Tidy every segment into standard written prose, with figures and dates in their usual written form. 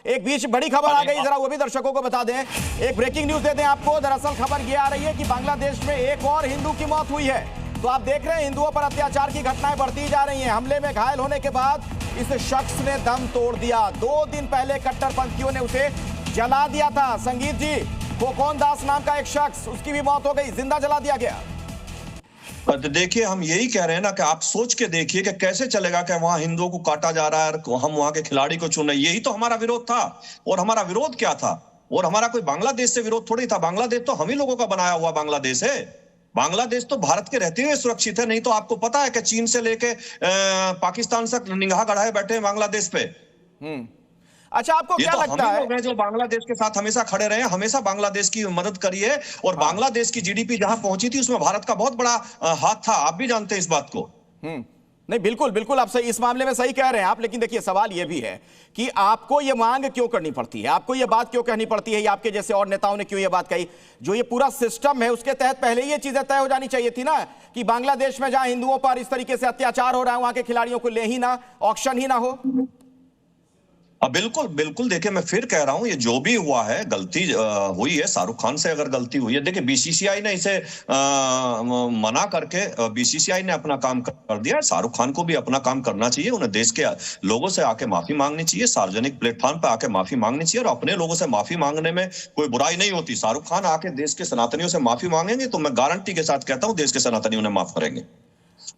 एक बीच बड़ी खबर आ गई, जरा वो भी दर्शकों को बता दें। एक ब्रेकिंग न्यूज देते हैं आपको। दरअसल खबर ये आ रही है कि बांग्लादेश में एक और हिंदू की मौत हुई है। तो आप देख रहे हैं हिंदुओं पर अत्याचार की घटनाएं बढ़ती जा रही हैं। हमले में घायल होने के बाद इस शख्स ने दम तोड़ दिया। 2 दिन पहले कट्टरपंथियों ने उसे जला दिया था। संगीत जी, खोकोन दास नाम का एक शख्स, उसकी भी मौत हो गई, जिंदा जला दिया गया। तो देखिए, हम यही कह रहे हैं ना कि आप सोच के देखिए कि कैसे चलेगा कि वहां हिंदुओं को काटा जा रहा है और हम वहां के खिलाड़ी को चुन रहे। यही तो हमारा विरोध था। और हमारा विरोध क्या था? और हमारा कोई बांग्लादेश से विरोध थोड़ी था। बांग्लादेश तो हम ही लोगों का बनाया हुआ बांग्लादेश है। बांग्लादेश तो भारत के रहते हुए सुरक्षित है। नहीं तो आपको पता है कि चीन से लेके पाकिस्तान तक निगाह गड़ाए बैठे हैं बांग्लादेश पे। अच्छा, आपको क्या लगता है? जो बांग्लादेश के साथ हमेशा खड़े रहे हैं, हमेशा बांग्लादेश की मदद करी है। और बांग्लादेश की जीडीपी जहां पहुंची थी उसमें भारत का बहुत बड़ा हाथ था। आप भी जानते हैं इस बात को। नहीं, बिल्कुल बिल्कुल आप सही, इस मामले में सही कह रहे हैं आप। लेकिन देखिए, सवाल यह भी है कि आपको यह मांग क्यों करनी पड़ती है, आपको यह बात क्यों कहनी पड़ती है, या आपके जैसे और नेताओं ने क्यों यह बात कही? जो ये पूरा सिस्टम है उसके तहत पहले ही ये चीजें तय हो जानी चाहिए थी ना, कि बांग्लादेश में जहां हिंदुओं पर इस तरीके से अत्याचार हो रहा है वहां के खिलाड़ियों को ले ही ना, ऑक्शन ही ना हो। बिल्कुल बिल्कुल। देखिए, मैं फिर कह रहा हूं, ये जो भी हुआ है गलती हुई है। शाहरुख खान से अगर गलती हुई है, देखिए बीसीसीआई ने इसे मना करके बीसीसीआई ने अपना काम कर दिया है। शाहरुख खान को भी अपना काम करना चाहिए। उन्हें देश के लोगों से आके माफी मांगनी चाहिए, सार्वजनिक प्लेटफॉर्म पे आके माफी मांगनी चाहिए। और अपने लोगों से माफी मांगने में कोई बुराई नहीं होती। शाहरुख खान आके देश के सनातनियों से माफी मांगेंगे तो मैं गारंटी के साथ कहता हूं देश के सनातनी उन्हें माफ करेंगे।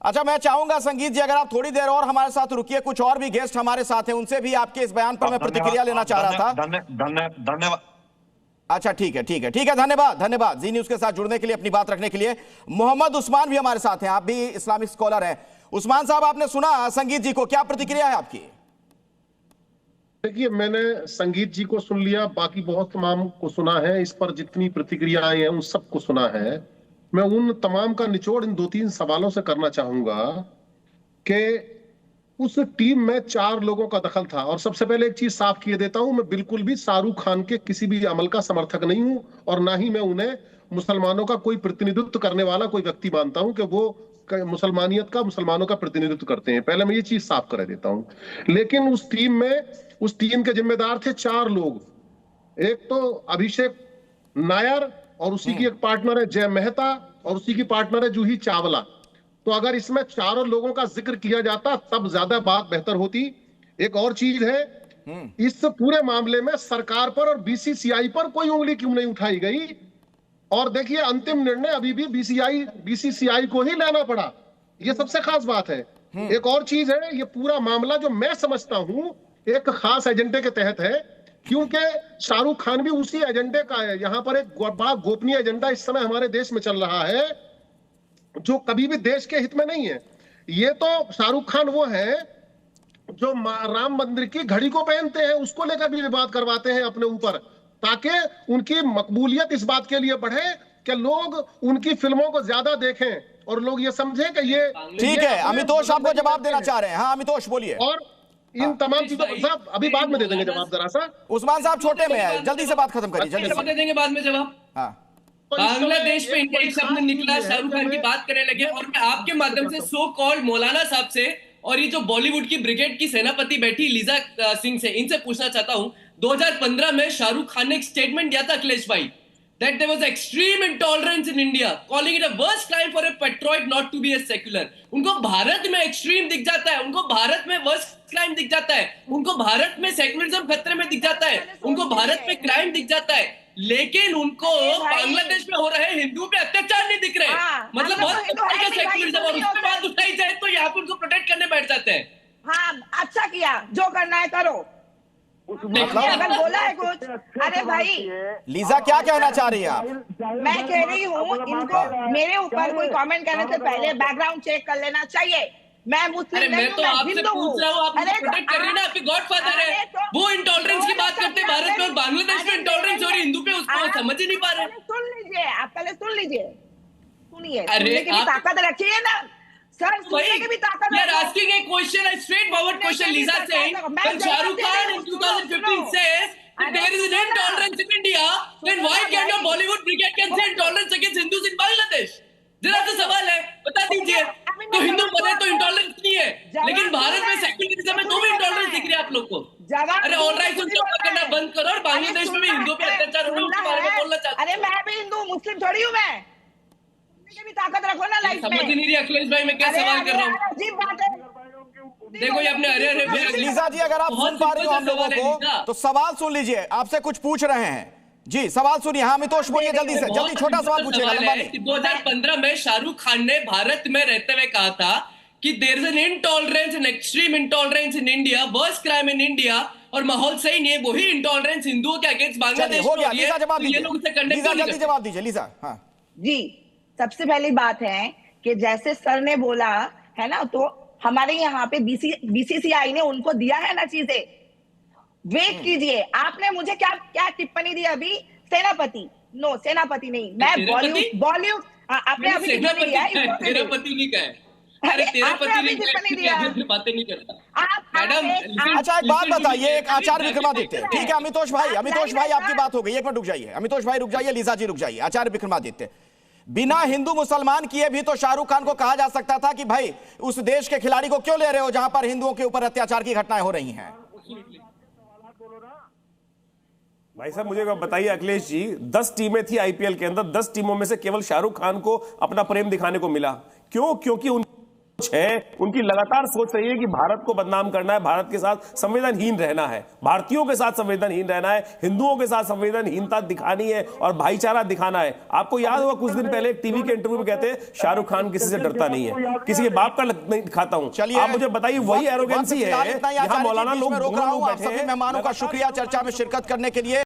अच्छा, मैं चाहूंगा संगीत जी, अगर आप थोड़ी देर और हमारे साथ रुकिए, कुछ और भी गेस्ट हमारे साथ हैं, उनसे भी आपके इस बयान पर मैं प्रतिक्रिया लेना चाह रहा था। धन्यवाद। अच्छा, ठीक है ठीक है ठीक है, धन्यवाद धन्यवाद जी न्यूज के साथ जुड़ने के लिए, अपनी बात रखने के लिए। मोहम्मद उस्मान भी हमारे साथ हैं, आप भी इस्लामिक स्कॉलर हैं। उस्मान साहब, आपने सुना संगीत जी को, क्या प्रतिक्रिया है आपकी? देखिए, मैंने संगीत जी को सुन लिया, बाकी बहुत तमाम को सुना है। इस पर जितनी प्रतिक्रियाएं हैं उन सबको सुना है। मैं उन तमाम का निचोड़ इन 2-3 सवालों से करना चाहूंगा कि उस टीम में 4 लोगों का दखल था। और सबसे पहले एक चीज साफ किए देता हूं, मैं बिल्कुल भी शाहरुख खान के किसी भी अमल का समर्थक नहीं हूं, और ना ही मैं उन्हें मुसलमानों का कोई प्रतिनिधित्व करने वाला कोई व्यक्ति मानता हूं कि वो मुसलमानियत का, मुसलमानों का प्रतिनिधित्व करते हैं। पहले मैं ये चीज साफ कर देता हूं। लेकिन उस टीम के जिम्मेदार थे 4 लोग। एक तो अभिषेक नायर, और उसी की एक पार्टनर है जय मेहता, और उसी की पार्टनर है जूही चावला। तो अगर इसमें 4 लोगों का जिक्र किया जाता तब ज्यादा बात बेहतर होती। एक और चीज है, इस पूरे मामले में सरकार पर और बीसीसीआई पर कोई उंगली क्यों नहीं उठाई गई? और देखिए, अंतिम निर्णय अभी भी बीसीसीआई को ही लेना पड़ा। यह सबसे खास बात है। एक और चीज है, ये पूरा मामला जो मैं समझता हूं एक खास एजेंडे के तहत है, क्योंकि शाहरुख खान भी उसी एजेंडे का है। यहां पर एक बड़ा गोपनीय एजेंडा इस समय हमारे देश में चल रहा है जो कभी भी देश के हित में नहीं है। ये तो शाहरुख खान वो है जो राम मंदिर की घड़ी को पहनते हैं, उसको लेकर भी विवाद करवाते हैं अपने ऊपर, ताकि उनकी मकबूलियत इस बात के लिए बढ़े कि लोग उनकी फिल्मों को ज्यादा देखें और लोग ये समझें कि ये ठीक है। अमितोष आपको जवाब देना चाह रहे हैं। हाँ अमितोष, बोलिए। और इन तमाम चीजों को साहब अभी बाद में दे देंगे जवाब। जरा सा उस्मान साहब छोटे में है, जल्दी से बात खत्म करिए, जल्दी से दे देंगे बाद में जवाब। हाँ, बांग्लादेश में इंडिया एक शब्द निकला, शाहरुख खान की बात करने लगे, और मैं आपके माध्यम से सो कॉल्ड मौलाना साहब से और ये जो बॉलीवुड की ब्रिगेड की सेनापति बैठी लीजा सिंह से, इनसे पूछना चाहता हूं। 2015 में शाहरुख खान ने एक स्टेटमेंट दिया था अखिलेश भाई, that there was extreme intolerance in India, calling it a worst crime for a patriot not to be a secular. उनको भारत में एक्सट्रीम दिख जाता है, उनको भारत में वर्स्ट क्राइम दिख जाता है, उनको भारत में सेक्युलरिज्म खतरे में दिख जाता है, उनको भारत में क्राइम दिख जाता है, लेकिन उनको बांग्लादेश में हो रहे हिंदुओं पे अत्याचार नहीं दिख रहे। मतलब बहुत सेक्युलरिज्म, और उसके बाद उठाई जाए तो यहाँ पे उनको प्रोटेक्ट करने बैठ जाते हैं। हाँ, अच्छा किया, जो करना है करो। अगर बोला है कुछ, अरे भाई लीजा क्या कहना चाह रही है आप? मैं कह रही हूँ इनको मेरे ऊपर कोई कमेंट करने से पहले बैकग्राउंड चेक कर लेना चाहिए। मैं मुस्लिम नहीं हूँ, मैं हिंदू हूँ। आप प्रोटेक्ट कर रही है ना, आपके गॉडफादर है, वो इंटॉलरेंस की बात करते हैं भारत में, और बांग्लादेश में इंटॉलरेंस हो रही हिंदू पे, उसको समझ ही नहीं पा रहे। सुन लीजिए, आप पहले सुन लीजिए, सुनिए। अरे ताकत रखिए ना सर, सुनने की भी ताकत है। You're asking a question, a straightforward question. Lisa saying, when Shahrukh Khan in 2015 says that there is an intolerance in India, then why can't your Bollywood brigade can say intolerance against Hindus in Bangladesh? जरा तो सवाल है, बता दीजिए। तो हिंदू मरे तो intolerance नहीं है, लेकिन भारत में सेक्युलरिज्म है तो भी इंटॉलरेंस दिख रही है आप लोग को। अरे ऑल राइट, उनके ऊपर करना बंद करो और बांग्लादेश में भी हिंदुओं पे अत्याचार हो रहा है उसके बारे में बोलना चाहता हूं। अरे मैं भी हिंदू मुस्लिम थोड़ी हूँ, मैं मुझे भी ताकत रखो ना लाइफ में। समझ नहीं रही अखिलेश भाई मैं क्या सवाल कर रहा हूँ। अजीब बात है। देखो ये अपने हरे लीजा जी, अगर आप सुन पा रही हो हम लोगों को तो सवाल सुन लीजिए, आपसे कुछ पूछ रहे हैं जी, सवाल सुनिए। हाँ अमितोष बोलिए जल्दी से, जल्दी छोटा सवाल पूछिएगा, लंबा नहीं। 2015 में शाहरुख खान ने भारत में रहते हुए कहा था कि there is an intolerance, an extreme intolerance in India, worst crime in India, और माहौल सही नहीं है। वही इंटॉलरेंस हिंदुओं के अगेंस्ट बांग्लादेश हो गया। लीजा जवाब तो ये दीजिए, लोग उसे कंडेम लीजा क्यों नहीं जल्दी करते? जवाब दीजिए लीजा। हाँ जी, सबसे पहली बात है कि जैसे सर ने बोला है ना, तो हमारे यहाँ पे बीसीसीआई ने उनको दिया है ना चीजें, वेट कीजिए। आपने मुझे क्या क्या टिप्पणी दी अभी? सेनापति? नो, सेनापति नहीं, मैं बॉलीवुड आपने अभी टिप्पणी दिया है। तेरा पति नहीं कहे, अरे तेरा पति नहीं बातें नहीं करता मैडम। अच्छा एक बात बताइए, एक आचार्य विक्रमादित्य, ठीक है अमितोष भाई आपकी बात हो गई, एक मिनट रुक जाइए अमितोष भाई, रुक जाइए, लीजा जी रुक जाइए। आचार्य विक्रमादित्य, बिना हिंदू मुसलमान किए भी तो शाहरुख खान को कहा जा सकता था कि भाई उस देश के खिलाड़ी को क्यों ले रहे हो जहां पर हिंदुओं के ऊपर अत्याचार की घटनाएं हो रही हैं। भाई साहब मुझे बताइए अखिलेश जी, 10 टीमें थी आईपीएल के अंदर, 10 टीमों में से केवल शाहरुख खान को अपना प्रेम दिखाने को मिला, क्यों? क्योंकि उनकी लगातार सोच रही है कि भारत को बदनाम करना है, भारत के साथ संवेदनहीन रहना है, भारतीयों के साथ संवेदनहीन रहना है, हिंदुओं के साथ संवेदनहीनता दिखानी है और भाईचारा दिखाना है। आपको याद होगा कुछ दिन पहले एक टीवी के इंटरव्यू में कहते हैं शाहरुख खान किसी से डरता नहीं है, किसी के बाप का नहीं खाता हूं। चलिए आप मुझे बताइए, वही एरोगेंसी है। यहां मौलाना लोग रोक रहा हूं। आप सभी मेहमानों का शुक्रिया चर्चा में शिरकत करने के लिए।